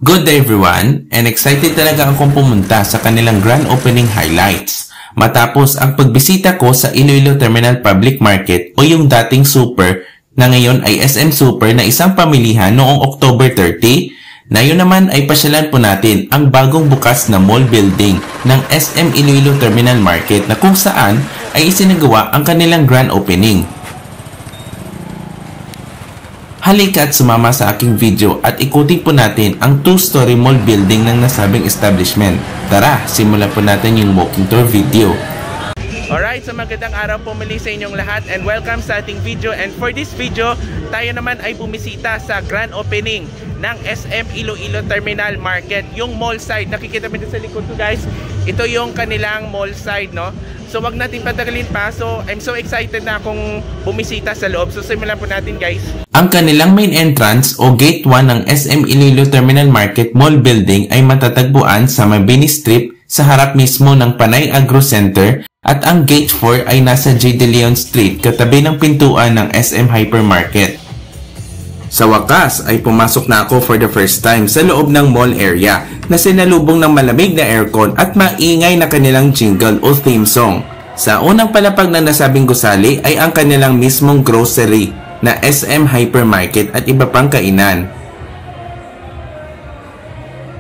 Good day everyone, and excited talaga akong pumunta sa kanilang grand opening highlights. Matapos ang pagbisita ko sa Iloilo Terminal Public Market o yung dating Super na ngayon ay SM Super na isang pamilihan noong October 30, na yun naman ay pasyalan po natin ang bagong bukas na mall building ng SM Iloilo Terminal Market na kung saan ay isinagawa ang kanilang grand opening. Halika at sumama sa aking video at ikutin po natin ang 2-story mall building ng nasabing establishment. Tara, simulan po natin yung walking tour video. Alright, so magandang araw po muli sa inyong lahat and welcome sa ating video. And for this video, tayo naman ay bumisita sa grand opening ng SM Iloilo Terminal Market, yung mall side. Nakikita mo dito sa likod ko guys, ito yung kanilang mall side, no? So wag natin patagalin pa. So I'm so excited na akong bumisita sa loob. So simulan po natin guys. Ang kanilang main entrance o gate 1 ng SM Iloilo Terminal Market Mall Building ay matatagpuan sa Mabini Strip sa harap mismo ng Panay Agro Center, at ang gate 4 ay nasa J. De Leon Street katabi ng pintuan ng SM Hypermarket. Sa wakas ay pumasok na ako for the first time sa loob ng mall area na sinalubong ng malamig na aircon at maingay na kanilang jingle o theme song. Sa unang palapag na nasabing gusali ay ang kanilang mismong grocery na SM Hypermarket at iba pang kainan.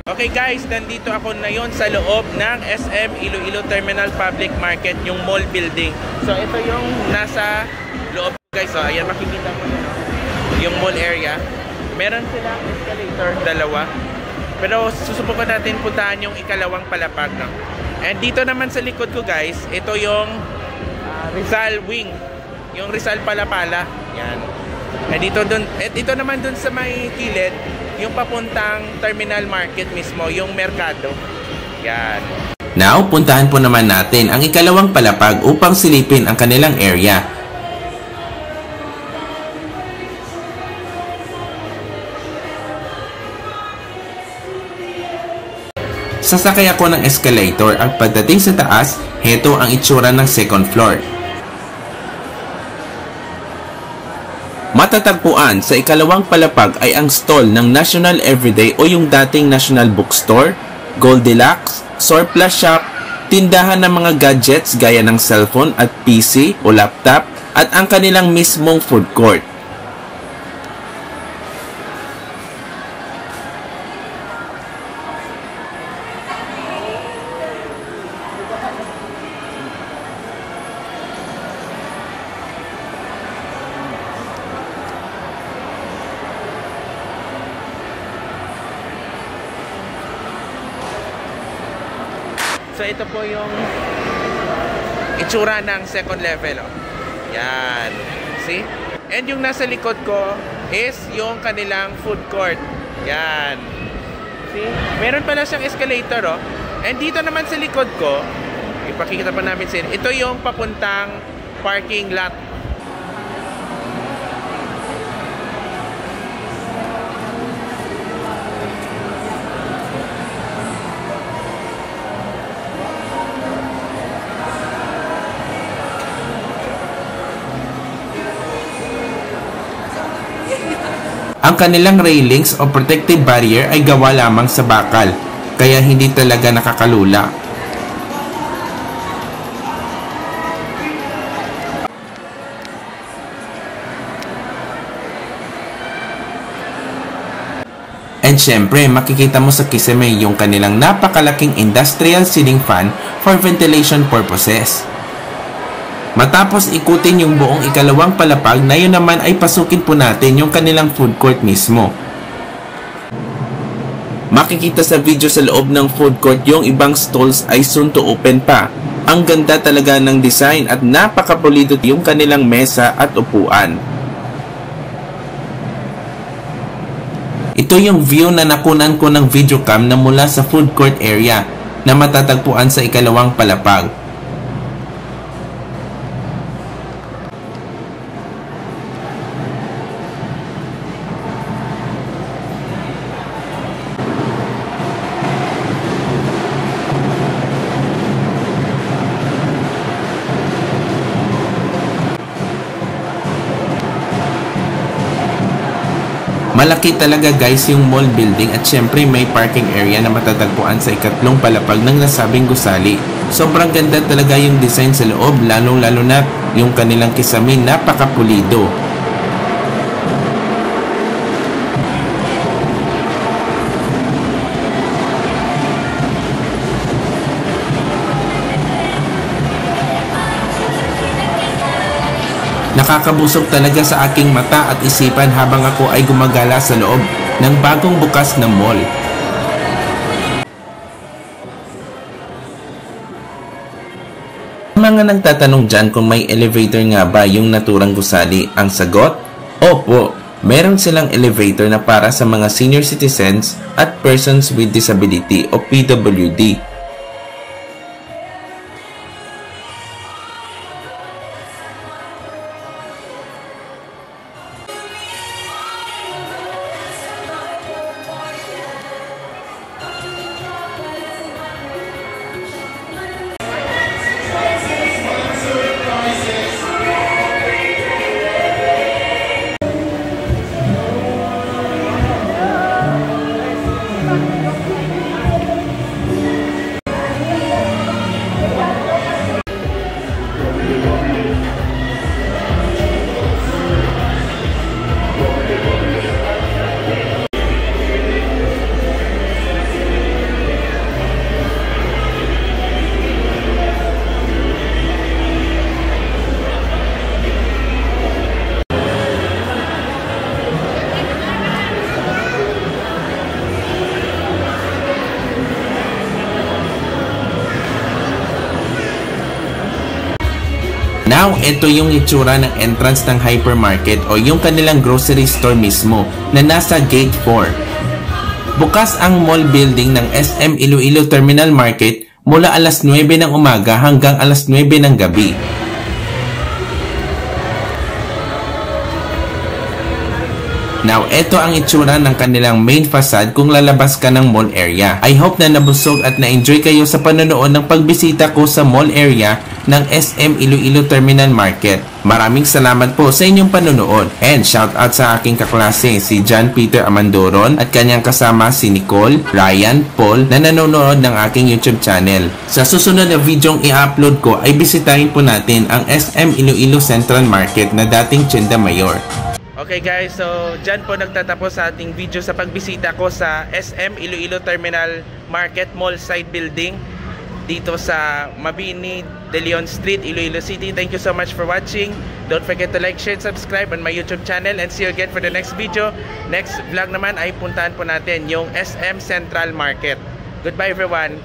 Okay guys, nandito ako na yon sa loob ng SM Iloilo Terminal Public Market, yung mall building. So ito yung nasa loob guys. So ayan, makikita mo na yung mall area. Meron silang escalator, dalawa. Pero susubukan natin puntahan yung ikalawang palapag, no? And dito naman sa likod ko guys, ito yung Rizal Wing. Yung Rizal Palapala. Yan. And ito naman dun sa may kilid, yung papuntang Terminal Market mismo, yung Merkado. Yan. Now, puntahan po naman natin ang ikalawang palapag upang silipin ang kanilang area. Sasakay ako ng escalator at pagdating sa taas, heto ang itsura ng second floor. Matatagpuan sa ikalawang palapag ay ang stall ng National Everyday o yung dating National Bookstore, Goldilocks, Surplus Shop, tindahan ng mga gadgets gaya ng cellphone at PC o laptop, at ang kanilang mismong food court. So ito po yung itsura ng second level, oh. Yan. See? And yung nasa likod ko is yung kanilang food court. Yan. See? Meron pala siyang escalator, oh. And dito naman sa likod ko, ipakikita pa namin sa inyo, ito yung papuntang parking lot. Ang kanilang railings o protective barrier ay gawa lamang sa bakal, kaya hindi talaga nakakalula. And syempre, makikita mo sa kisame yung kanilang napakalaking industrial ceiling fan for ventilation purposes. Matapos ikutin yung buong ikalawang palapag, na yun naman ay pasukin po natin yung kanilang food court mismo. Makikita sa video sa loob ng food court yung ibang stalls ay soon to open pa. Ang ganda talaga ng design at napakapulido yung kanilang mesa at upuan. Ito yung view na nakunan ko ng video cam na mula sa food court area na matatagpuan sa ikalawang palapag. Malaki talaga guys yung mall building at syempre may parking area na matatagpuan sa ikatlong palapag ng nasabing gusali. Sobrang ganda talaga yung design sa loob, lalong-lalo na yung kanilang kisame, napakapulido. Nakakabusog talaga sa aking mata at isipan habang ako ay gumagala sa loob ng bagong bukas na mall. Mga nagtatanong dyan kung may elevator nga ba yung naturang gusali, ang sagot, opo, meron silang elevator na para sa mga senior citizens at persons with disability o PWD. Now, ito yung itsura ng entrance ng hypermarket o yung kanilang grocery store mismo na nasa Gate 4. Bukas ang mall building ng SM Iloilo Terminal Market mula alas 9 ng umaga hanggang alas 9 ng gabi. Now, ito ang itsura ng kanilang main facade kung lalabas ka ng mall area. I hope na nabusog at na-enjoy kayo sa panonood ng pagbisita ko sa mall area ng SM Iloilo Terminal Market. Maraming salamat po sa inyong panonood. And shout out sa aking kaklase si John Peter Amandoron at kanyang kasama si Nicole, Ryan, Paul na nanonood ng aking YouTube channel. Sa susunod na videong i-upload ko ay bisitahin po natin ang SM Iloilo Central Market na dating Tienda Mayor. Okay guys, so dyan po nagtatapos sa ating video sa pagbisita ko sa SM Iloilo Terminal Market Mall Side Building dito sa Mabini De Leon Street, Iloilo City. Thank you so much for watching. Don't forget to like, share, and subscribe on my YouTube channel and see you again for the next video. Next vlog naman ay puntahan po natin yung SM Central Market. Goodbye everyone!